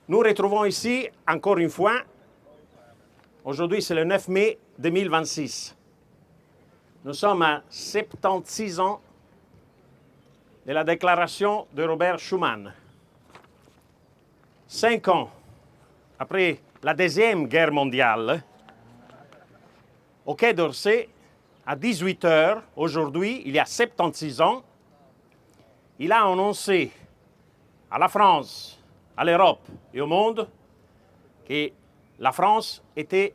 Nous retrouvons ici, encore une fois, aujourd'hui c'est le 9 mai 2026. Nous sommes à 76 ans de la déclaration de Robert Schuman. 5 ans après la Deuxième Guerre mondiale, au Quai d'Orsay, à 18 h, aujourd'hui, il y a 76 ans, il a annoncé à la France, à l'Europe et au monde que la France était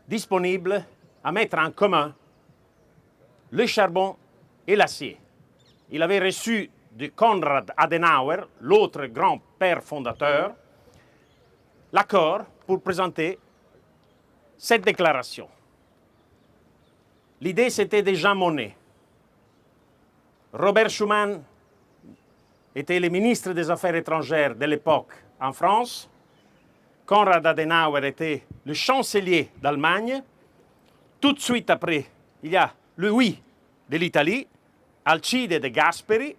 disponible à mettre en commun le charbon et l'acier. Il avait reçu de Konrad Adenauer, l'autre grand père fondateur, l'accord pour présenter cette déclaration. L'idée, c'était de Jean Monnet. Robert Schuman était le ministre des Affaires étrangères de l'époque en France. Konrad Adenauer était le chancelier d'Allemagne. Tout de suite après, il y a Louis de l'Italie, Alcide de Gasperi,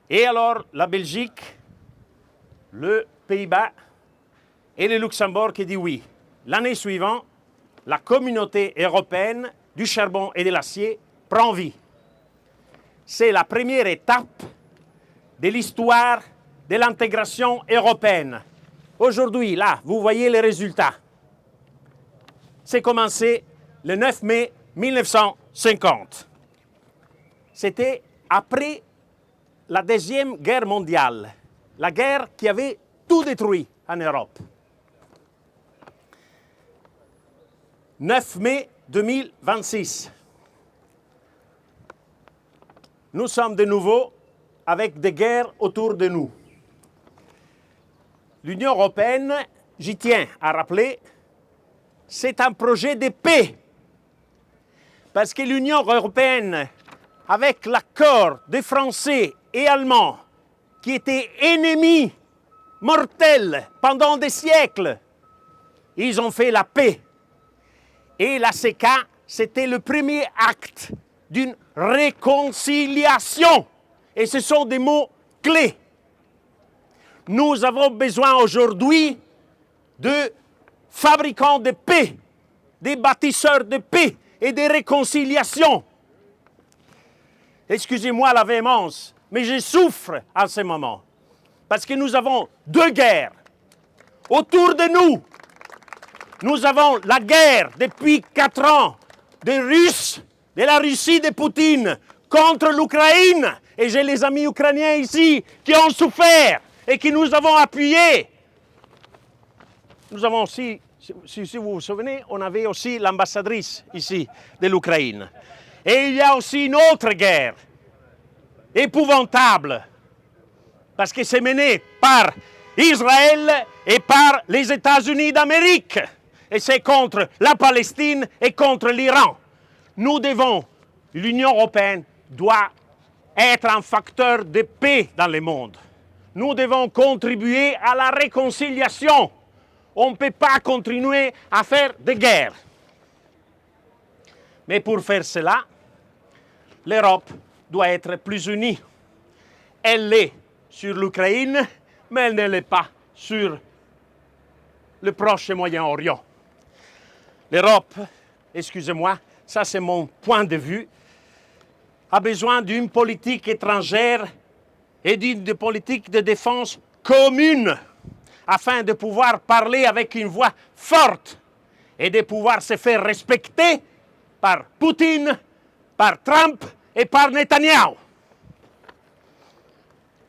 et alors la Belgique, le Pays-Bas et le Luxembourg qui dit oui. L'année suivante, la communauté européenne du charbon et de l'acier prend vie. C'est la première étape de l'histoire de l'intégration européenne. Aujourd'hui, là, vous voyez les résultats. C'est commencé le 9 mai 1950. C'était après la Deuxième Guerre mondiale, la guerre qui avait tout détruit en Europe. 9 mai 2026. Nous sommes de nouveau avec des guerres autour de nous. L'Union européenne, j'y tiens à rappeler, c'est un projet de paix. Parce que l'Union européenne, avec l'accord des Français et Allemands, qui étaient ennemis mortels pendant des siècles, ils ont fait la paix. Et la CECA, c'était le premier acte d'une réconciliation. Et ce sont des mots clés. Nous avons besoin aujourd'hui de fabricants de paix, des bâtisseurs de paix et de réconciliation. Excusez-moi la véhémence, mais je souffre en ce moment. Parce que nous avons deux guerres autour de nous. Nous avons la guerre depuis 4 ans des Russes, de la Russie de Poutine contre l'Ukraine. Et j'ai les amis ukrainiens ici qui ont souffert et qui nous avons appuyés. Nous avons aussi, si vous vous souvenez, on avait aussi l'ambassadrice ici de l'Ukraine. Et il y a aussi une autre guerre épouvantable parce que c'est mené par Israël et par les États-Unis d'Amérique. Et c'est contre la Palestine et contre l'Iran. Nous devons, l'Union européenne doit être un facteur de paix dans le monde. Nous devons contribuer à la réconciliation. On ne peut pas continuer à faire des guerres. Mais pour faire cela, l'Europe doit être plus unie. Elle l'est sur l'Ukraine, mais elle ne l'est pas sur le Proche et Moyen-Orient. L'Europe, excusez-moi, ça c'est mon point de vue, a besoin d'une politique étrangère et d'une politique de défense commune afin de pouvoir parler avec une voix forte et de pouvoir se faire respecter par Poutine, par Trump et par Netanyahou.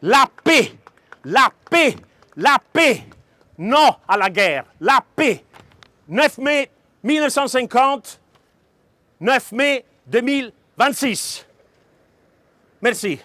La paix, la paix, la paix, non à la guerre, la paix. 9 mai 1950, 9 mai 2026. Merci.